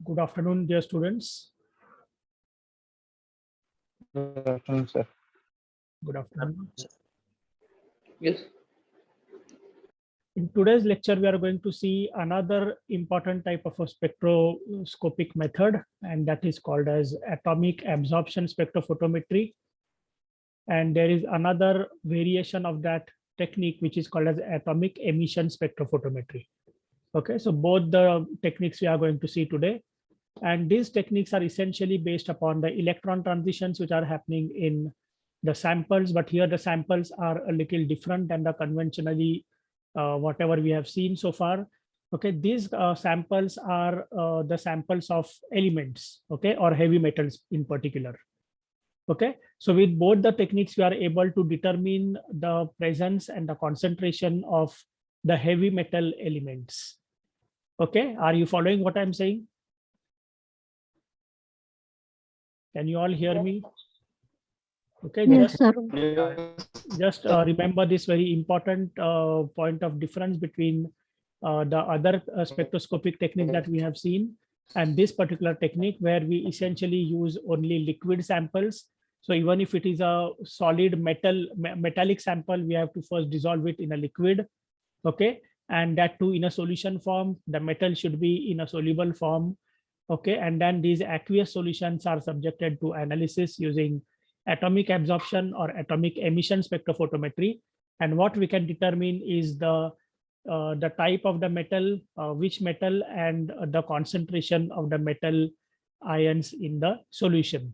Good afternoon, dear students. Good afternoon, sir. Good afternoon. Yes. In today's lecture, we are going to see another important type of a spectroscopic method, and that is called as atomic absorption spectrophotometry. And there is another variation of that technique, which is called as atomic emission spectrophotometry. Okay, so both the techniques we are going to see today. And these techniques are essentially based upon the electron transitions which are happening in the samples, but here the samples are a little different than the conventionally whatever we have seen so far. Okay, these samples are the samples of elements, okay, or heavy metals in particular. Okay, so with both the techniques, we are able to determine the presence and the concentration of the heavy metal elements. Okay, are you following what I'm saying? Can you all hear me? Okay, Yes, sir. just remember this very important point of difference between the other spectroscopic technique that we have seen and this particular technique, where we essentially use only liquid samples. So even if it is a solid metallic sample, we have to first dissolve it in a liquid. Okay, and that too in a solution form. The metal should be in a soluble form. Okay, and then these aqueous solutions are subjected to analysis using atomic absorption or atomic emission spectrophotometry. And what we can determine is the type of the metal, which metal, and the concentration of the metal ions in the solution.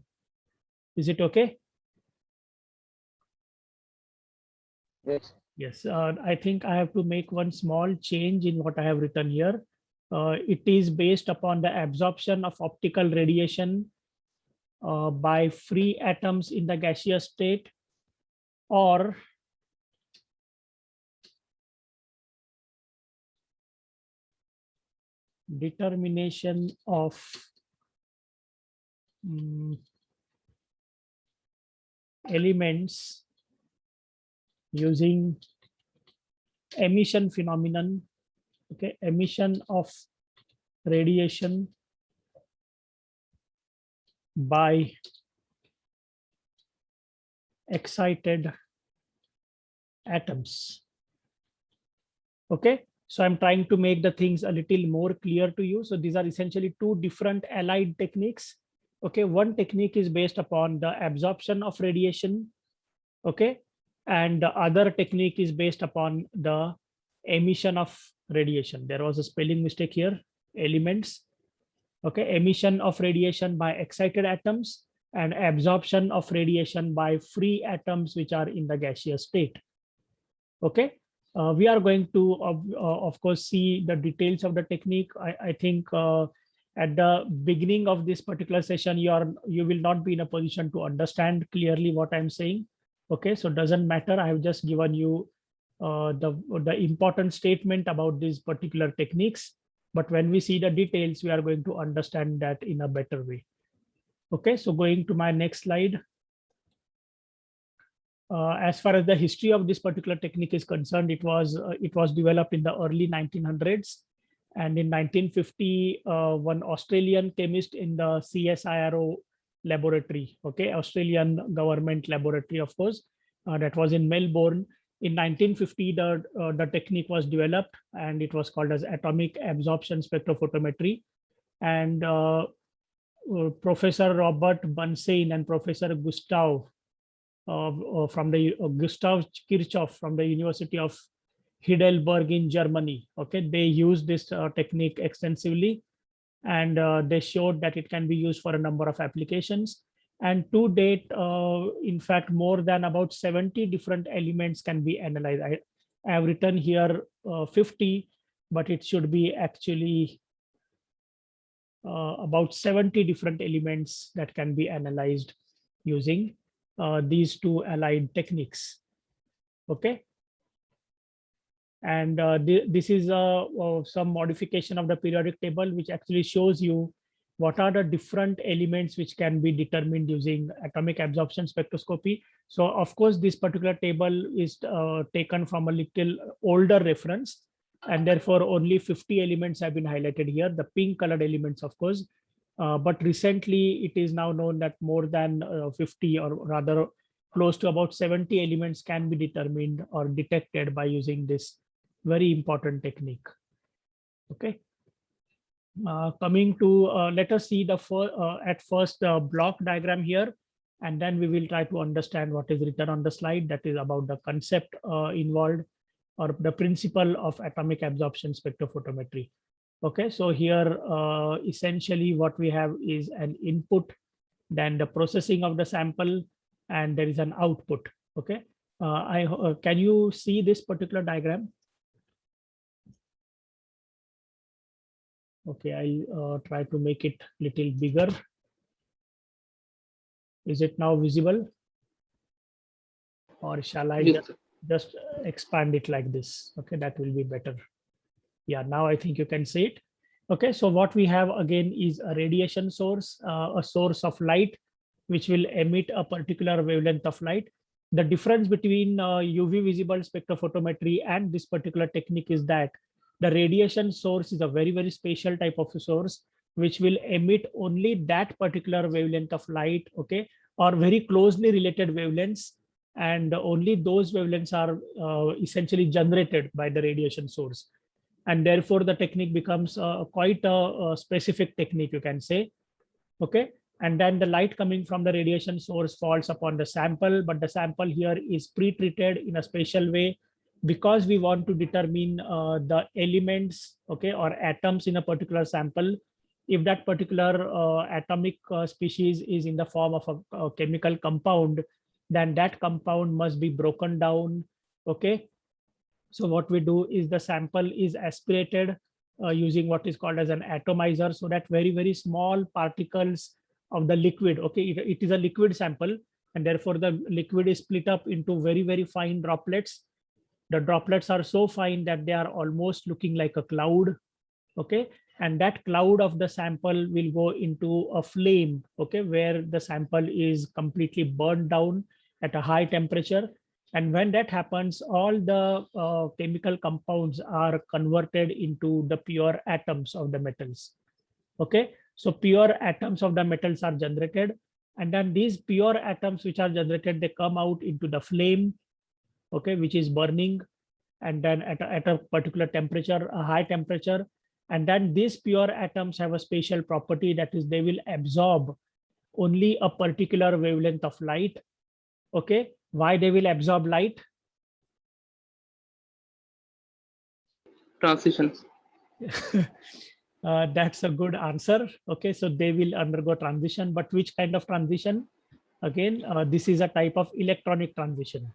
Is it okay? Yes. Yes, I think I have to make one small change in what I have written here. It is based upon the absorption of optical radiation by free atoms in the gaseous state, or determination of elements using emission phenomenon. Okay, emission of radiation by excited atoms. Okay, so I'm trying to make the things a little more clear to you. So these are essentially two different allied techniques. Okay, one technique is based upon the absorption of radiation. Okay, and the other technique is based upon the emission of radiation. There was a spelling mistake here. Elements. Okay, emission of radiation by excited atoms and absorption of radiation by free atoms which are in the gaseous state. Okay, we are going to of course see the details of the technique. I think at the beginning of this particular session, you will not be in a position to understand clearly what I'm saying. Okay, so doesn't matter. I have just given you the important statement about these particular techniques. But when we see the details, we are going to understand that in a better way. Okay, so going to my next slide. As far as the history of this particular technique is concerned, it was developed in the early 1900s, and in 1950, one Australian chemist in the CSIRO laboratory, okay, Australian government laboratory, of course, that was in Melbourne. In 1950, the technique was developed, and it was called as atomic absorption spectrophotometry. And Professor Robert Bunsen and Professor Gustav Kirchhoff from the University of Heidelberg in Germany. Okay, they used this technique extensively, and they showed that it can be used for a number of applications. And to date, in fact, more than about 70 different elements can be analyzed. I have written here 50, but it should be actually about 70 different elements that can be analyzed using these two allied techniques. Okay, and this is some modification of the periodic table, which actually shows you what are the different elements which can be determined using atomic absorption spectroscopy. So of course, this particular table is taken from a little older reference, and therefore only 50 elements have been highlighted here. The pink colored elements, of course, But recently it is now known that more than 50, or rather close to about 70 elements can be determined or detected by using this very important technique. Okay. Coming to, let us see the at first block diagram here, and then we will try to understand what is written on the slide, that is about the concept involved, or the principle of atomic absorption spectrophotometry. Okay, so here essentially what we have is an input, then the processing of the sample, and there is an output. Okay, can you see this particular diagram? Okay, I'll try to make it little bigger. Is it now visible? Or shall I Yes, sir. just expand it like this? Okay, that will be better. Yeah, now I think you can see it. Okay, so what we have again is a radiation source, a source of light, which will emit a particular wavelength of light. The difference between UV visible spectrophotometry and this particular technique is that the radiation source is a very, very special type of a source, which will emit only that particular wavelength of light, okay, or very closely related wavelengths. And only those wavelengths are essentially generated by the radiation source. And therefore the technique becomes quite a specific technique, you can say. Okay, and then the light coming from the radiation source falls upon the sample, but the sample here is pre-treated in a special way because we want to determine the elements, okay, or atoms in a particular sample. If that particular atomic species is in the form of a chemical compound, then that compound must be broken down. Okay, so what we do is the sample is aspirated using what is called as an atomizer, so that very, very small particles of the liquid, okay, it is a liquid sample, and therefore the liquid is split up into very, very fine droplets. The droplets are so fine that they are almost looking like a cloud. Okay, and that cloud of the sample will go into a flame, okay, where the sample is completely burned down at a high temperature. And when that happens, all the chemical compounds are converted into the pure atoms of the metals. Okay, so pure atoms of the metals are generated, and then these pure atoms which are generated, they come out into the flame, okay, which is burning, and then at a particular temperature, a high temperature. And then these pure atoms have a special property, that is they will absorb only a particular wavelength of light. Okay, why they will absorb light? Transitions. That's a good answer. Okay, so they will undergo transition, but which kind of transition? Again, this is a type of electronic transition.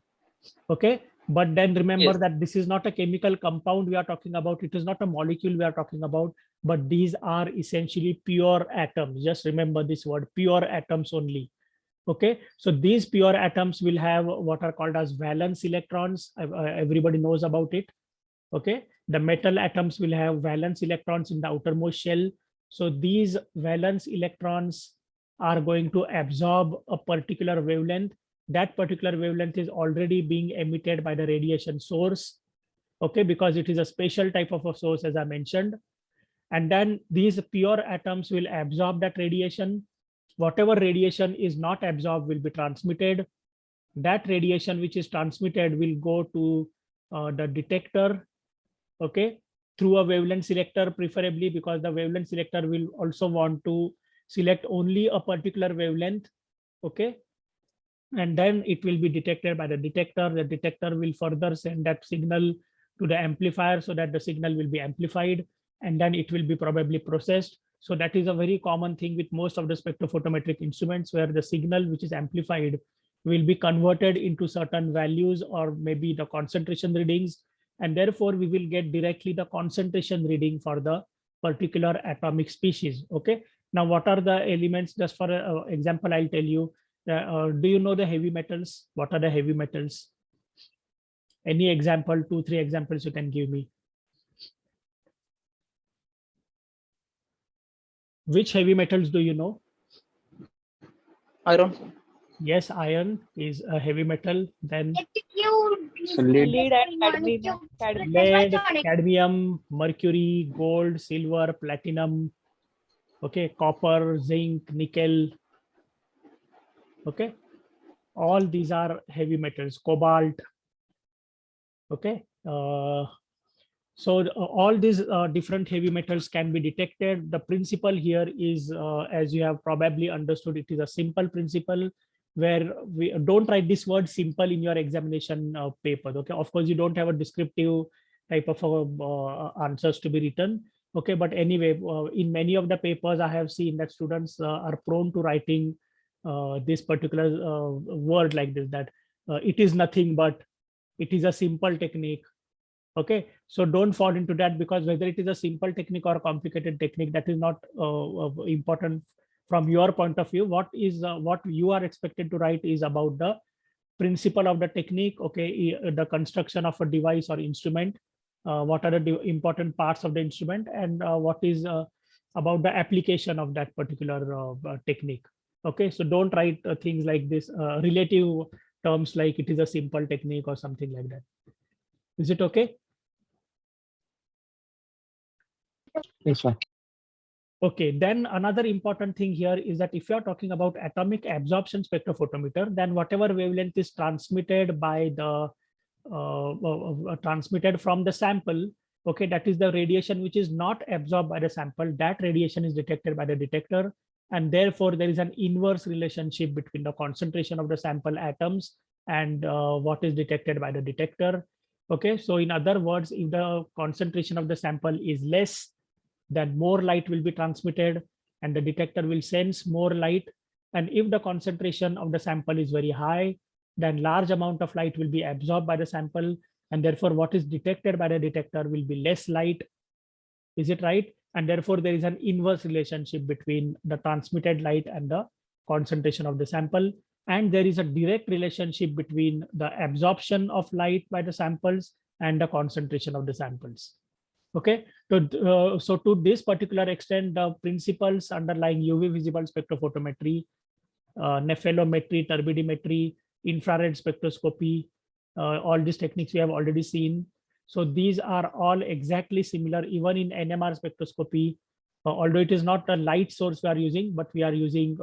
Okay, but then remember Yes. that this is not a chemical compound we are talking about. It is not a molecule we are talking about, but these are essentially pure atoms. Just remember this word, pure atoms only. Okay, so these pure atoms will have what are called as valence electrons. Everybody knows about it. Okay, the metal atoms will have valence electrons in the outermost shell. So these valence electrons are going to absorb a particular wavelength. That particular wavelength is already being emitted by the radiation source. Okay, because it is a special type of a source, as I mentioned. And then these pure atoms will absorb that radiation. Whatever radiation is not absorbed will be transmitted. That radiation which is transmitted will go to the detector, okay, through a wavelength selector preferably, because the wavelength selector will also want to select only a particular wavelength. Okay, and then it will be detected by the detector. The detector will further send that signal to the amplifier so that the signal will be amplified, and then it will be probably processed. So that is a very common thing with most of the spectrophotometric instruments, where the signal which is amplified will be converted into certain values, or maybe the concentration readings, and therefore we will get directly the concentration reading for the particular atomic species. Okay, now what are the elements? Just for example, I'll tell you. Do you know the heavy metals? What are the heavy metals? Any example, 2-3 examples you can give me. Which heavy metals do you know? Iron. Yes, iron is a heavy metal. Then Lead and cadmium. lead, cadmium, mercury, gold, silver, platinum. Okay, copper, zinc, nickel. Okay, all these are heavy metals, cobalt. Okay, so all these different heavy metals can be detected. The principle here is, as you have probably understood, it is a simple principle where we don't write this word simple in your examination paper. Okay, of course you don't have a descriptive type of answers to be written. Okay, but anyway, in many of the papers I have seen that students are prone to writing this particular word like this, that it is nothing but, it is a simple technique. Okay, so don't fall into that, because whether it is a simple technique or a complicated technique, that is not important from your point of view. What you are expected to write is about the principle of the technique. Okay, the construction of a device or instrument, what are the important parts of the instrument, and what is about the application of that particular technique. Okay, so don't write things like this, relative terms like it is a simple technique or something like that. Is it okay? Yes, sir. Okay, then another important thing here is that if you are talking about atomic absorption spectrophotometer, then whatever wavelength is transmitted by the transmitted from the sample, okay, that is the radiation which is not absorbed by the sample, that radiation is detected by the detector, and therefore there is an inverse relationship between the concentration of the sample atoms and what is detected by the detector. Okay, so in other words, if the concentration of the sample is less, then more light will be transmitted and the detector will sense more light. And if the concentration of the sample is very high, then large amount of light will be absorbed by the sample, and therefore what is detected by the detector will be less light. Is it right? And therefore there is an inverse relationship between the transmitted light and the concentration of the sample. And there is a direct relationship between the absorption of light by the samples and the concentration of the samples. Okay, so to this particular extent, the principles underlying UV visible spectrophotometry, nephelometry, turbidimetry, infrared spectroscopy, all these techniques we have already seen. So these are all exactly similar even in NMR spectroscopy, although it is not a light source we are using, but we are using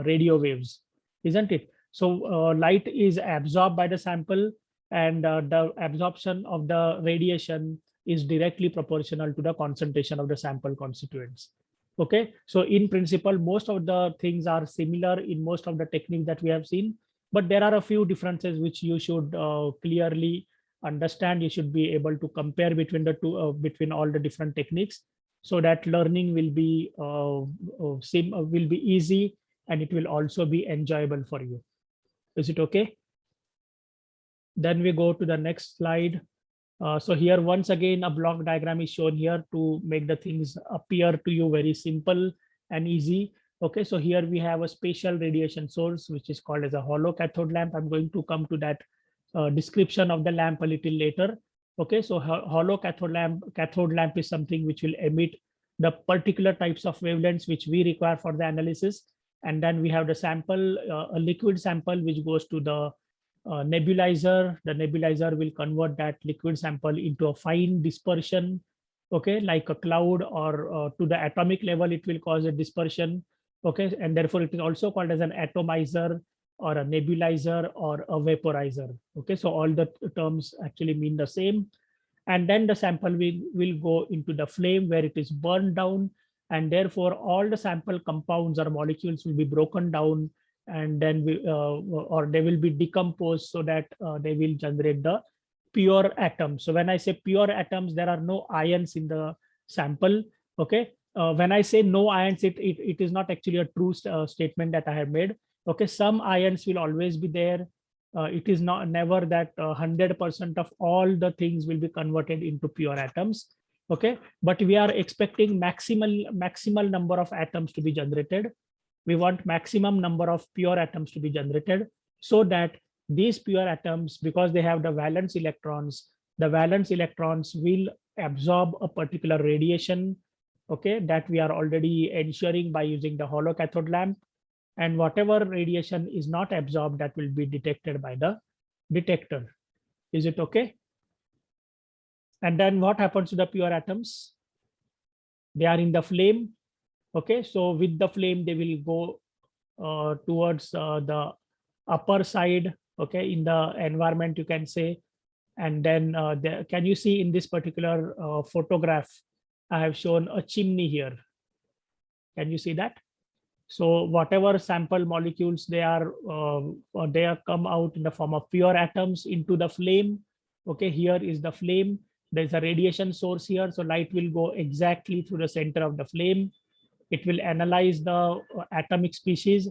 radio waves, isn't it? So light is absorbed by the sample, and the absorption of the radiation is directly proportional to the concentration of the sample constituents. Okay, so in principle, most of the things are similar in most of the techniques that we have seen, but there are a few differences which you should clearly understand. You should be able to compare between the two, between all the different techniques, so that learning will be will be easy, and it will also be enjoyable for you. Is it okay? Then we go to the next slide. So here, once again, a block diagram is shown here to make the things appear to you very simple and easy. Okay, so here we have a spatial radiation source, which is called as a hollow cathode lamp. I'm going to come to that description of the lamp a little later. Okay, so hollow cathode lamp is something which will emit the particular types of wavelengths which we require for the analysis. And then we have the sample, a liquid sample, which goes to the nebulizer. The nebulizer will convert that liquid sample into a fine dispersion, okay, like a cloud, or to the atomic level it will cause a dispersion. Okay, and therefore it is also called as an atomizer or a nebulizer or a vaporizer. Okay, so all the terms actually mean the same. And then the sample will go into the flame where it is burned down, and therefore all the sample compounds or molecules will be broken down, and then or they will be decomposed, so that they will generate the pure atoms. So when I say pure atoms, there are no ions in the sample. Okay, when I say no ions, it is not actually a true statement that I have made. Okay, some ions will always be there. It is not never that 100% of all the things will be converted into pure atoms. Okay, but we are expecting maximal number of atoms to be generated. We want maximum number of pure atoms to be generated, so that these pure atoms, because they have the valence electrons will absorb a particular radiation, okay, that we are already ensuring by using the hollow cathode lamp. And whatever radiation is not absorbed, that will be detected by the detector. Is it okay? And then what happens to the pure atoms? They are in the flame. Okay, so with the flame, they will go towards the upper side, okay, in the environment, you can say. And then can you see in this particular photograph, I have shown a chimney here. Can you see that? So whatever sample molecules they are come out in the form of pure atoms into the flame. Okay, here is the flame. There's a radiation source here, so light will go exactly through the center of the flame. It will analyze the atomic species.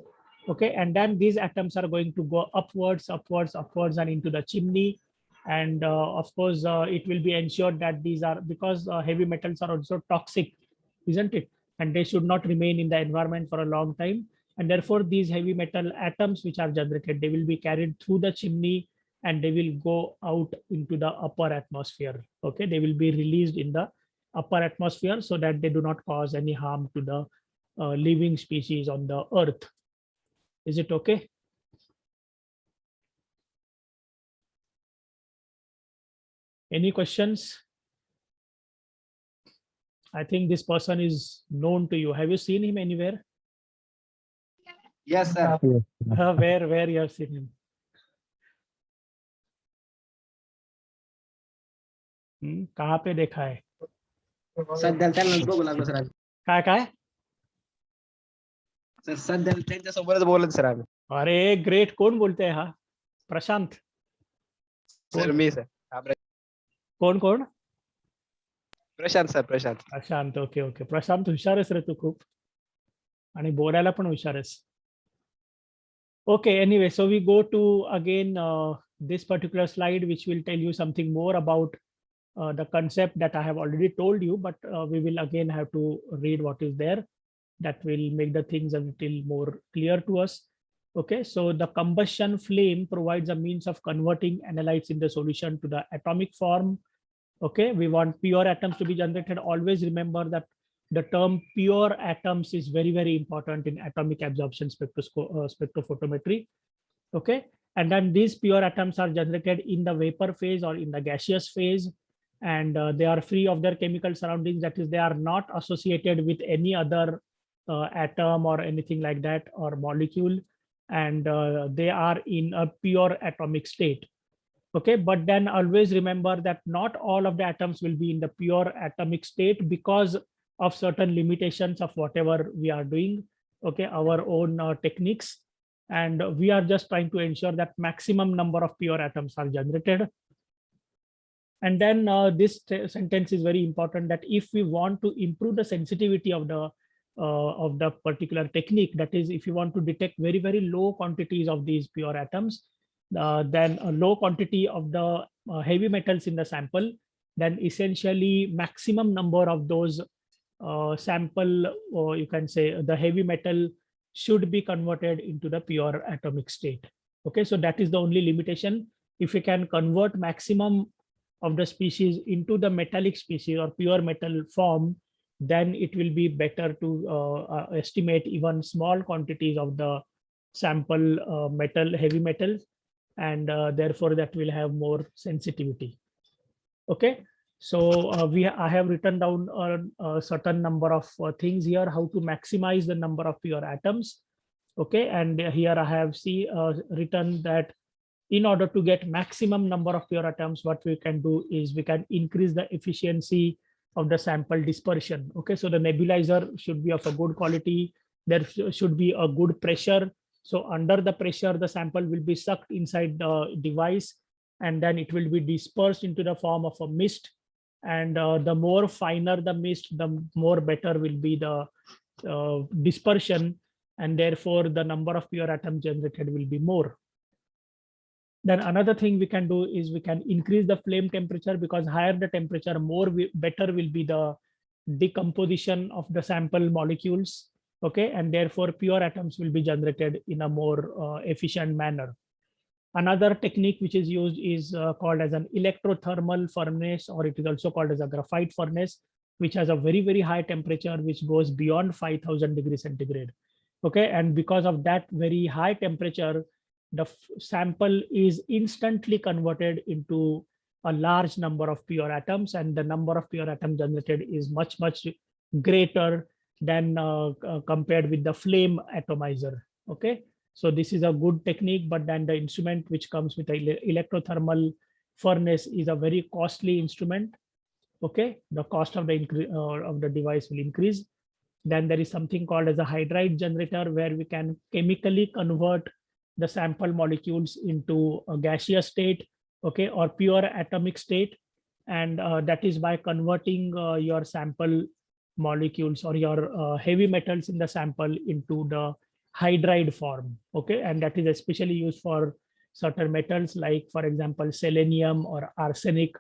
Okay, and then these atoms are going to go upwards, upwards, upwards, and into the chimney. And of course, it will be ensured that these are, because heavy metals are also toxic, isn't it? And they should not remain in the environment for a long time. And therefore, these heavy metal atoms which are generated, they will be carried through the chimney and they will go out into the upper atmosphere. Okay, they will be released in the upper atmosphere so that they do not cause any harm to the living species on the earth. Is it okay? Any questions? I think this person is known to you. Have you seen him anywhere? Yes, sir. Where you have seen him? कहाँ पे देखा है? सध्या त्यांनाच बघू लागलो sir आम्ही. काय? सर सध्या त्यांच्यासोबतच बोलत सर आम्ही. अरे ग्रेट, कोण बोलते हा? प्रशांत. सर मी सर. कोण? प्रशांत सर, प्रशांत. प्रशांत, ओके ओके. प्रशांत हुशारच रे तू खूप, आणि बोलायला पण हुशारच. Okay, anyway, so we go to again this particular slide, which will tell you something more about the concept that I have already told you, but we will again have to read what is there. That will make the things a little more clear to us. Okay, so the combustion flame provides a means of converting analytes in the solution to the atomic form. Okay, we want pure atoms to be generated. Always remember that the term pure atoms is very, very important in atomic absorption spectrophotometry. Okay, and then these pure atoms are generated in the vapor phase or in the gaseous phase, and they are free of their chemical surroundings. That is, they are not associated with any other atom or anything like that or molecule, and they are in a pure atomic state. Okay, but then always remember that not all of the atoms will be in the pure atomic state because of certain limitations of whatever we are doing. Okay, our own techniques, and we are just trying to ensure that maximum number of pure atoms are generated. And then this sentence is very important, that if we want to improve the sensitivity of the particular technique, that is, if you want to detect very, very low quantities of these pure atoms, then a low quantity of the heavy metals in the sample, then essentially maximum number of those sample, or you can say the heavy metal, should be converted into the pure atomic state. Okay, so that is the only limitation. If we can convert maximum of the species into the metallic species or pure metal form, then it will be better to estimate even small quantities of the sample heavy metals, and therefore that will have more sensitivity. Okay, so I have written down a certain number of things here, how to maximize the number of pure atoms. Okay, and here I have written that in order to get maximum number of pure atoms, what we can do is we can increase the efficiency of the sample dispersion. Okay, so the nebulizer should be of a good quality. There should be a good pressure. So under the pressure, the sample will be sucked inside the device, and then it will be dispersed into the form of a mist. And the more finer the mist, the more better will be the dispersion, and therefore the number of pure atoms generated will be more. Then another thing we can do is we can increase the flame temperature, because higher the temperature, better will be the decomposition of the sample molecules. Okay, and therefore pure atoms will be generated in a more efficient manner. Another technique which is used is called as an electrothermal furnace, or it is also called as a graphite furnace, which has a very, very high temperature, which goes beyond 5000 degrees centigrade. Okay, and because of that very high temperature, the sample is instantly converted into a large number of pure atoms, and the number of pure atoms generated is much, much greater than compared with the flame atomizer. Okay, so this is a good technique, but then the instrument which comes with a electrothermal furnace is a very costly instrument. Okay, the cost of the device will increase. Then there is something called as a hydride generator, where we can chemically convert the sample molecules into a gaseous state, okay, or pure atomic state. And that is by converting your sample molecules or your heavy metals in the sample into the hydride form. Okay, and that is especially used for certain metals like, for example, selenium or arsenic.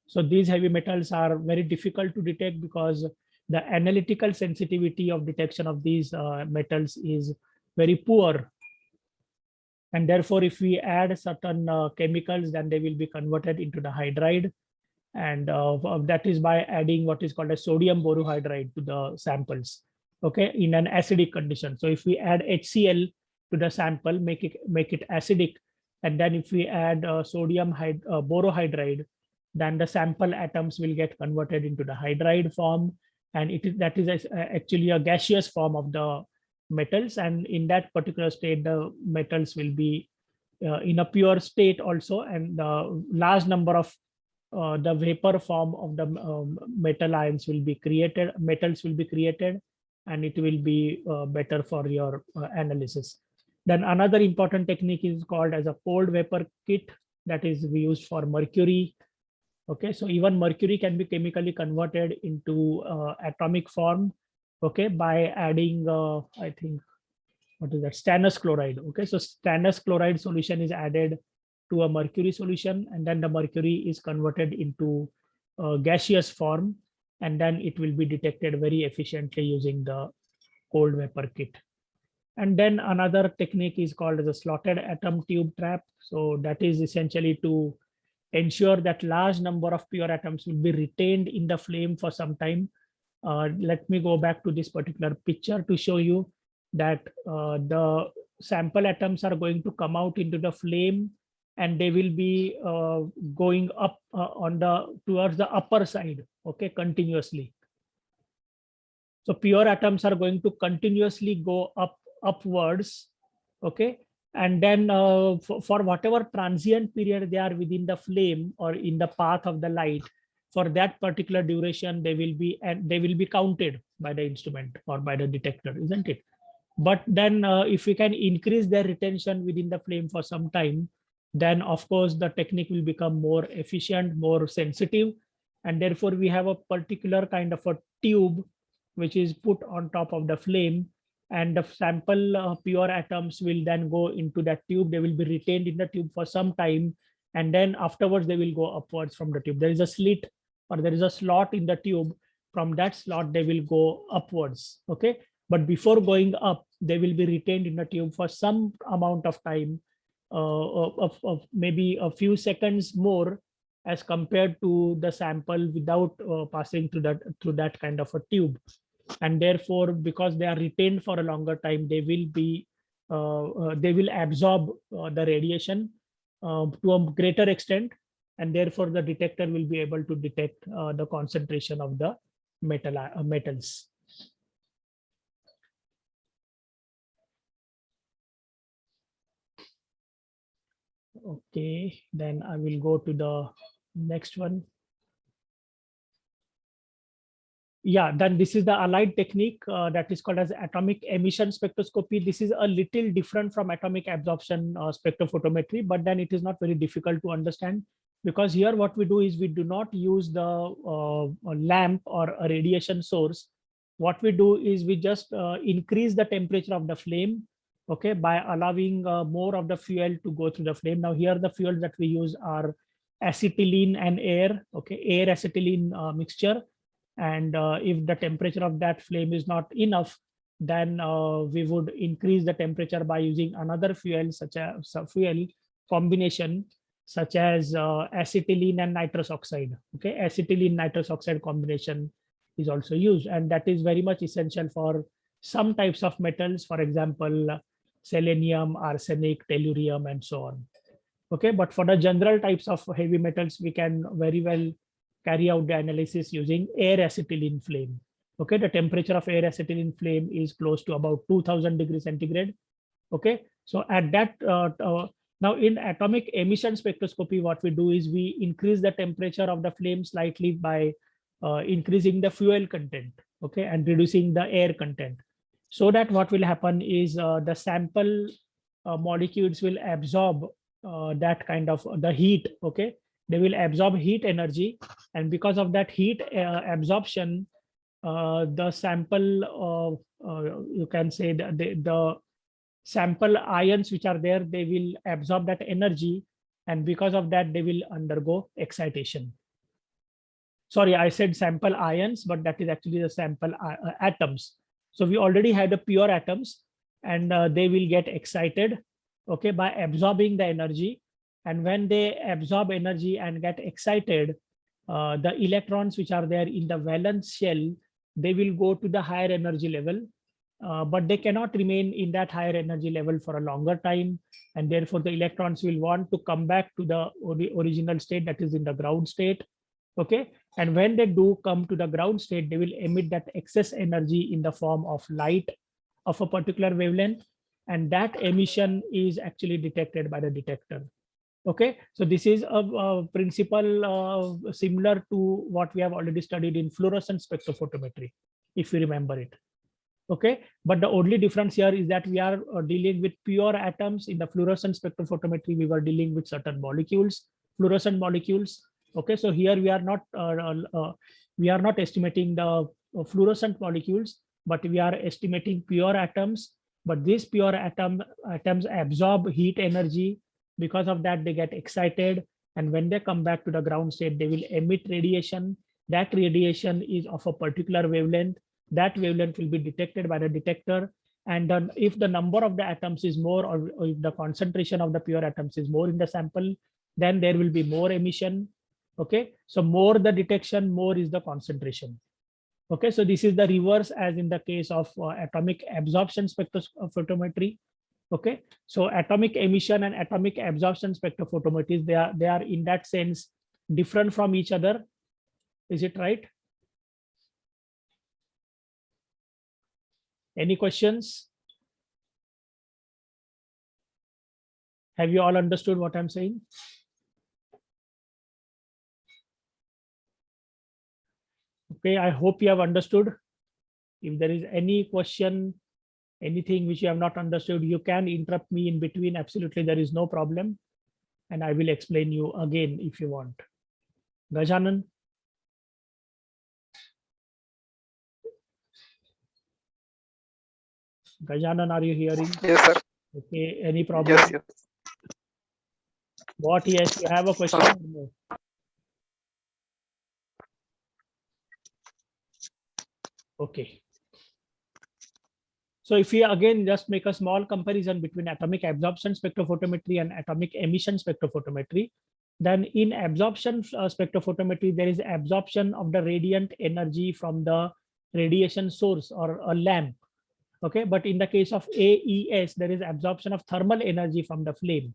So these heavy metals are very difficult to detect because the analytical sensitivity of detection of these metals is very poor. And therefore, if we add certain chemicals, then they will be converted into the hydride. And that is by adding what is called a sodium borohydride to the samples, okay, in an acidic condition. So if we add HCl to the sample, make it acidic, and then if we add sodium borohydride, then the sample atoms will get converted into the hydride form, and that is actually a gaseous form of the metals. And in that particular state, the metals will be in a pure state also, and the large number of the vapor form of the metal ions will be created, metals will be created, and it will be better for your analysis. Then another important technique is called as a cold vapor kit, that is used for mercury. Okay, so even mercury can be chemically converted into atomic form, okay, by adding I think, what is that, stannous chloride. Okay, so stannous chloride solution is added to a mercury solution, and then the mercury is converted into gaseous form, and then it will be detected very efficiently using the cold vapor kit. And then another technique is called as a slotted atom tube trap. So that is essentially to ensure that large number of pure atoms will be retained in the flame for some time. Let me go back to this particular picture to show you that the sample atoms are going to come out into the flame, and they will be going up towards the upper side, okay, continuously. So pure atoms are going to continuously go upwards, okay, and then for whatever transient period they are within the flame or in the path of the light, for that particular duration they will be counted by the instrument or by the detector, isn't it? But then if we can increase their retention within the flame for some time, then of course the technique will become more efficient, more sensitive, and therefore we have a particular kind of a tube which is put on top of the flame, and the sample pure atoms will then go into that tube. They will be retained in the tube for some time, and then afterwards they will go upwards from the tube. There is a slit or there is a slot in the tube. From that slot they will go upwards, okay, but before going up they will be retained in the tube for some amount of time, of maybe a few seconds more as compared to the sample without passing through that kind of a tube. And therefore, because they are retained for a longer time, they will absorb the radiation to a greater extent, and therefore the detector will be able to detect the concentration of the metals. Okay, then I will go to the next one. Yeah, then this is the allied technique that is called as atomic emission spectroscopy. This is a little different from atomic absorption spectrophotometry, but then it is not very difficult to understand, because here what we do is we do not use the lamp or a radiation source. What we do is we just increase the temperature of the flame, okay, by allowing more of the fuel to go through the flame. Now here the fuels that we use are acetylene and air, okay, air acetylene mixture. And if the temperature of that flame is not enough, then we would increase the temperature by using another fuel, such as fuel combination, such as acetylene and nitrous oxide. Okay, acetylene nitrous oxide combination is also used, and that is very much essential for some types of metals, for example, selenium, arsenic, tellurium, and so on. Okay, but for the general types of heavy metals, we can very well carry out the analysis using air acetylene flame. Okay, the temperature of air acetylene flame is close to about 2000 degrees centigrade. Okay, so at that now in atomic emission spectroscopy, what we do is we increase the temperature of the flame slightly by increasing the fuel content, okay, and reducing the air content, so that what will happen is the sample molecules will absorb that kind of the heat. Okay, they will absorb heat energy, and because of that heat absorption, the sample you can say the sample ions which are there, they will absorb that energy, and because of that they will undergo excitation. Sorry, I said sample ions, but that is actually the sample atoms. So we already have the pure atoms, and they will get excited, okay, by absorbing the energy. And when they absorb energy and get excited, the electrons which are there in the valence shell, they will go to the higher energy level, but they cannot remain in that higher energy level for a longer time, and therefore the electrons will want to come back to the original state, that is in the ground state. Okay, and when they do come to the ground state, they will emit that excess energy in the form of light of a particular wavelength, and that emission is actually detected by the detector. Okay, so this is a principle similar to what we have already studied in fluorescent spectrophotometry, if you remember it. Okay, but the only difference here is that we are dealing with pure atoms. In the fluorescent spectrophotometry, we were dealing with certain molecules, fluorescent molecules. Okay, so here we are not estimating the fluorescent molecules, but we are estimating pure atoms. But these pure atoms absorb heat energy. Because of that, they get excited, and when they come back to the ground state, they will emit radiation. That radiation is of a particular wavelength. That wavelength will be detected by the detector, and then if the number of the atoms is more, or if the concentration of the pure atoms is more in the sample, then there will be more emission. Okay, so more the detection, more is the concentration. Okay, so this is the reverse as in the case of atomic absorption spectrophotometry. Okay, so atomic emission and atomic absorption spectrophotometry, they are in that sense different from each other. Is it right? Any questions? Have you all understood what I'm saying? Okay, I hope you have understood. If there is any question, anything which you have not understood, you can interrupt me in between. Absolutely, there is no problem. And I will explain you again if you want. Gajanan? Gajanan, are you hearing? Yes, sir. Okay, any problem? Yes, yes. What? Yes, you have a question? No. Okay. So if we again just make a small comparison between atomic absorption spectrophotometry and atomic emission spectrophotometry, then in absorption spectrophotometry, there is absorption of the radiant energy from the radiation source or a lamp. Okay, but in the case of AES, there is absorption of thermal energy from the flame.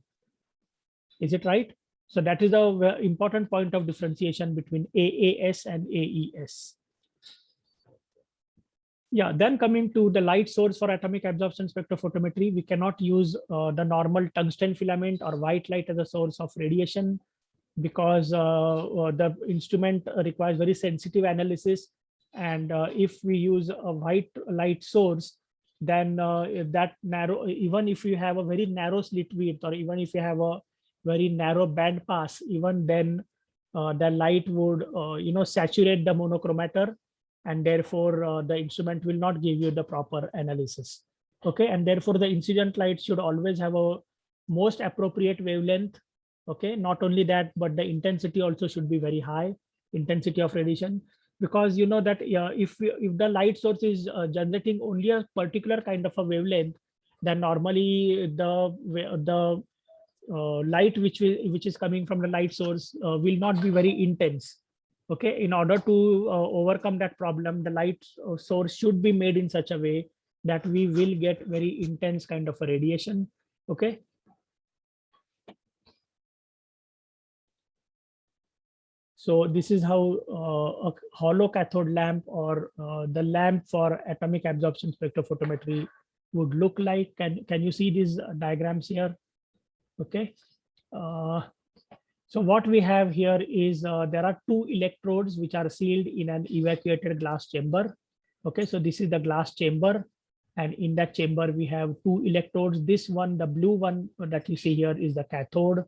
Is it right? So that is the important point of differentiation between AAS and AES. Yeah, then coming to the light source for atomic absorption spectrophotometry, we cannot use the normal tungsten filament or white light as a source of radiation, because the instrument requires very sensitive analysis. And if we use a white light source, then if that narrow, even if you have a very narrow slit width, or even if you have a very narrow band pass, even then the light would saturate the monochromator, and therefore the instrument will not give you the proper analysis. Okay, and therefore the incident light should always have a most appropriate wavelength. Okay, not only that, but the intensity also should be very high, intensity of radiation, because you know that if the light source is generating only a particular kind of a wavelength, then normally the light which is coming from the light source will not be very intense. Okay, in order to overcome that problem, the light source should be made in such a way that we will get very intense kind of a radiation. Okay. So this is how a hollow cathode lamp or the lamp for atomic absorption spectrophotometry would look like. Can you see these diagrams here? Okay. So what we have here is there are two electrodes which are sealed in an evacuated glass chamber. Okay, so this is the glass chamber, and in that chamber we have two electrodes. This one, the blue one that you see here, is the cathode,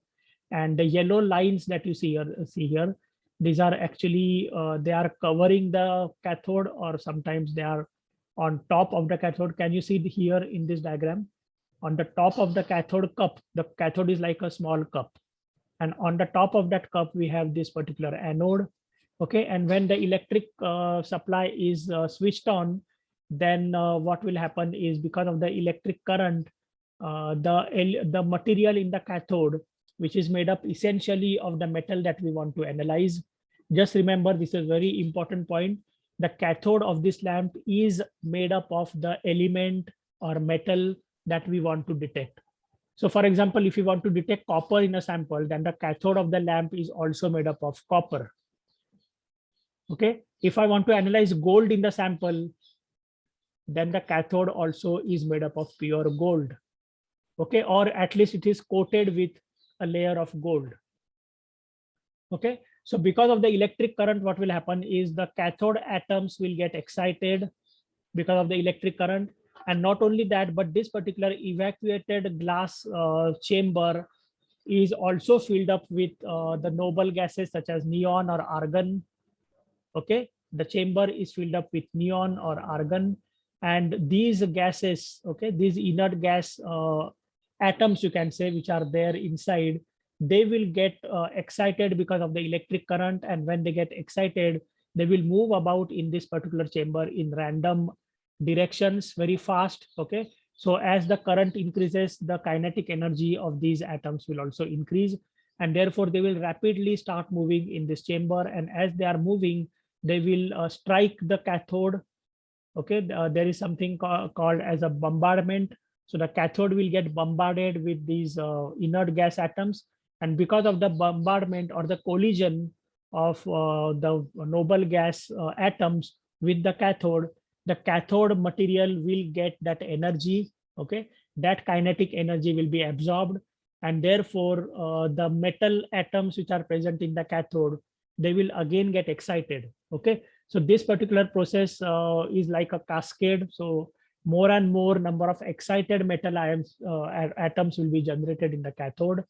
and the yellow lines that you see here, these are actually they are covering the cathode, or sometimes they are on top of the cathode. Can you see here in this diagram? On the top of the cathode cup, the cathode is like a small cup, and on the top of that cup we have this particular anode. Okay, and when the electric supply is switched on, then what will happen is, because of the electric current, the material in the cathode, which is made up essentially of the metal that we want to analyze. Just remember, this is a very important point. The cathode of this lamp is made up of the element or metal that we want to detect. So for example, if you want to detect copper in a sample, then the cathode of the lamp is also made up of copper. Okay, if I want to analyze gold in the sample, then the cathode also is made up of pure gold. Okay, or at least it is coated with a layer of gold. Okay, so because of the electric current, what will happen is the cathode atoms will get excited because of the electric current. And not only that, but this particular evacuated glass chamber is also filled up with the noble gases such as neon or argon. Okay, the chamber is filled up with neon or argon, and these gases, okay, these inert gas atoms, you can say, which are there inside, they will get excited because of the electric current. And when they get excited, they will move about in this particular chamber in random directions very fast. Okay, so as the current increases, the kinetic energy of these atoms will also increase, and therefore they will rapidly start moving in this chamber. And as they are moving, they will strike the cathode. Okay, there is something called as a bombardment. So the cathode will get bombarded with these inert gas atoms, and because of the bombardment or the collision of the noble gas atoms with the cathode material will get that energy. Okay, that kinetic energy will be absorbed, and therefore the metal atoms which are present in the cathode, they will again get excited. Okay, so this particular process is like a cascade. So more and more number of excited metal ions atoms will be generated in the cathode,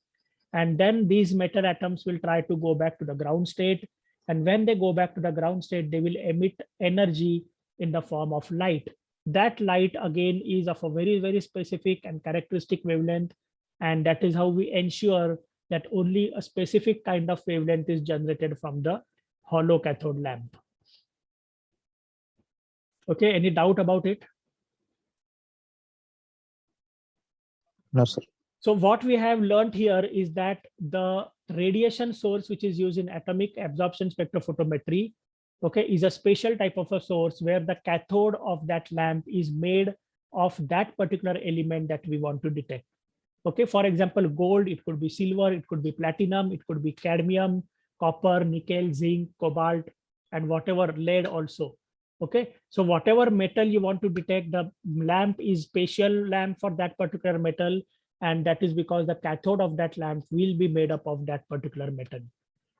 and then these metal atoms will try to go back to the ground state. And when they go back to the ground state, they will emit energy in the form of light. That light again is of a very, very specific and characteristic wavelength, and that is how we ensure that only a specific kind of wavelength is generated from the hollow cathode lamp. Okay, any doubt about it? No, sir. So what we have learned here is that the radiation source which is used in atomic absorption spectrophotometry, okay, is a special type of a source where the cathode of that lamp is made of that particular element that we want to detect. Okay, for example, gold, it could be silver, it could be platinum, it could be cadmium, copper, nickel, zinc, cobalt, and whatever, lead also. Okay, so whatever metal you want to detect, the lamp is special lamp for that particular metal, and that is because the cathode of that lamp will be made up of that particular metal.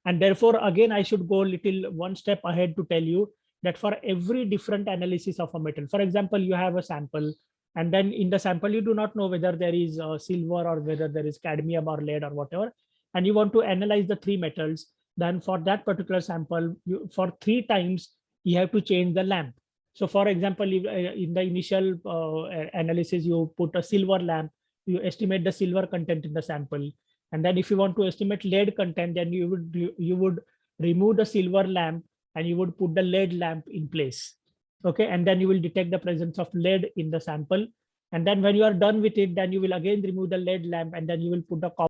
And therefore, again, I should go little one step ahead to tell you that for every different analysis of a metal, for example, you have a sample, and then in the sample, you do not know whether there is silver or whether there is cadmium or lead or whatever, and you want to analyze the three metals. Then for that particular sample, for 3 times, you have to change the lamp. So for example, in the initial analysis, you put a silver lamp, you estimate the silver content in the sample. And then if you want to estimate lead content, then you would remove the silver lamp and you would put the lead lamp in place. Okay, and then you will detect the presence of lead in the sample. And then when you are done with it, then you will again remove the lead lamp, and then you will put the copper